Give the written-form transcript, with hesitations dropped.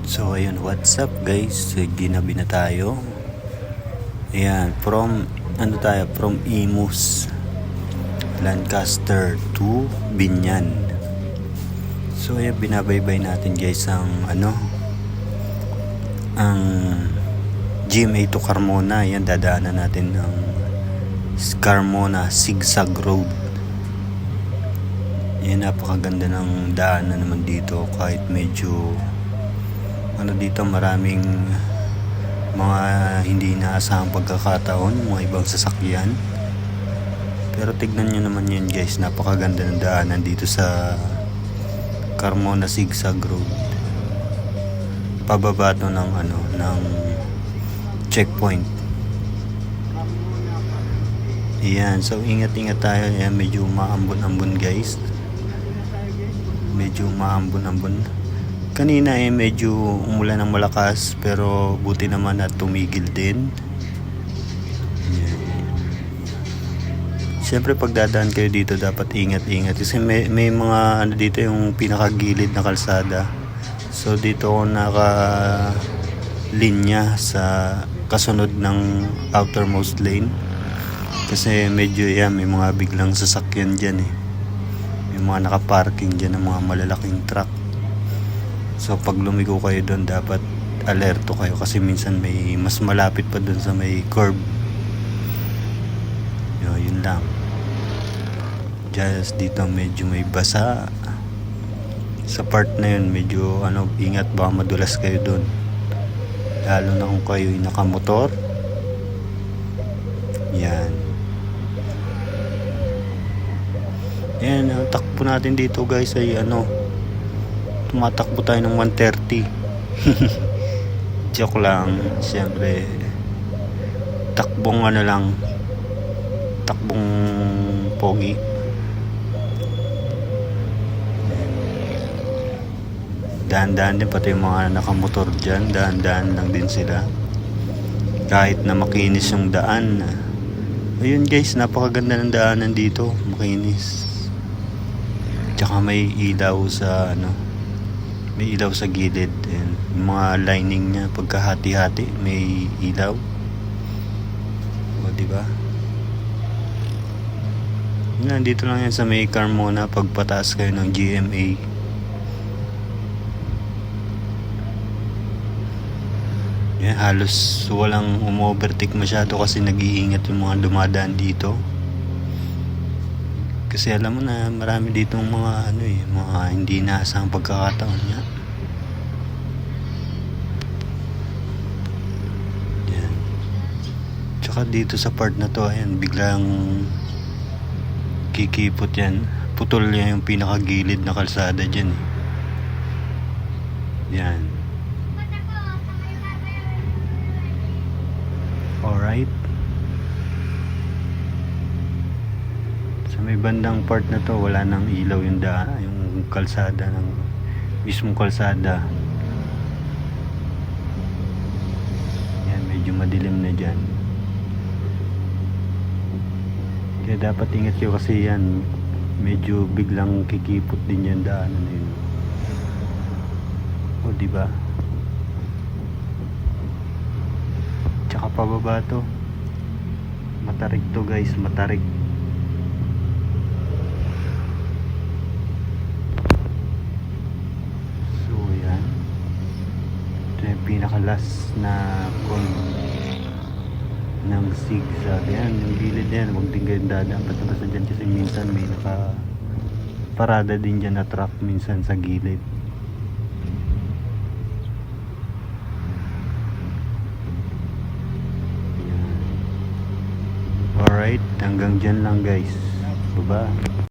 So ayun, what's up guys? So, ginabi na tayo. Ayan, from from Imus, Lancaster to Binyan. So ayan, binabaybay natin guys ang ang GMA to Carmona. Ayan, dadaanan natin ang Carmona Zigzag Road. Ayan, napakaganda ng daanan naman dito, kahit medyo dito maraming mga hindi inaasahang pagkakataon, mga ibang sasakyan. Pero tignan nyo naman yun guys, napakaganda ng daanan dito sa Carmona Zigzag Road. Pababa to ng checkpoint. Ayan, so ingat-ingat tayo. Ayan, medyo maambon-ambon guys. Medyo maambon-ambon. Kanina medyo umulan ng malakas, pero buti naman at tumigil din. Siyempre pagdadaan kayo dito dapat ingat-ingat kasi may mga dito yung pinakagilid na kalsada. So dito ako naka-linya sa kasunod ng outermost lane. Kasi medyo may mga biglang sasakyan dyan May mga nakaparking dyan ng mga malalaking truck. So pag lumigo kayo doon, dapat alerto kayo kasi minsan may mas malapit pa doon sa may curb. Yun lang. Just dito medyo may basa. Sa part na yun medyo ingat, baka madulas kayo doon. Lalo na kung kayo ay nakamotor. Yan. Yan, takbo natin dito guys ay tumatakbo tayo ng 130. Joke lang, siyempre takbong takbong pogi. Dahan-dahan din, pati yung mga nakamotor dyan, dahan-dahan lang din sila kahit na makinis yung daan. Ayun guys, napakaganda ng daanan dito, makinis. Tsaka may ilaw sa may ilaw sa gilid, and mga lining niya pagkahati-hati may ilaw. O diba? Nandito lang yan sa may Carmona pagpataas kayo ng GMA. Yan, halos walang umovertake masyado kasi nag-iingat yung mga dumadaan dito. Kasi alam mo na marami ditong mga mga hindi inaasahang pagkakataon niya. Yan. Tsaka dito sa part na to, ayan, biglang kikipot yan. Putol niya yung pinakagilid na kalsada dyan. Yan. Alright. Sa may bandang part na to, wala nang ilaw yung kalsada ng mismong kalsada. Yan, medyo madilim na dyan. Kaya dapat ingat kayo kasi yan, medyo biglang kikipot din yan daanan na yun. O diba? Tsaka pababa to, matarik to guys, matarik. Pinakalas na ng zigzag. Yan, yung gilid yan, huwag din kayo dadaan basta dyan kasi minsan may nakaparada din dyan na truck minsan sa gilid. Alright, hanggang dyan lang guys. Bye-bye.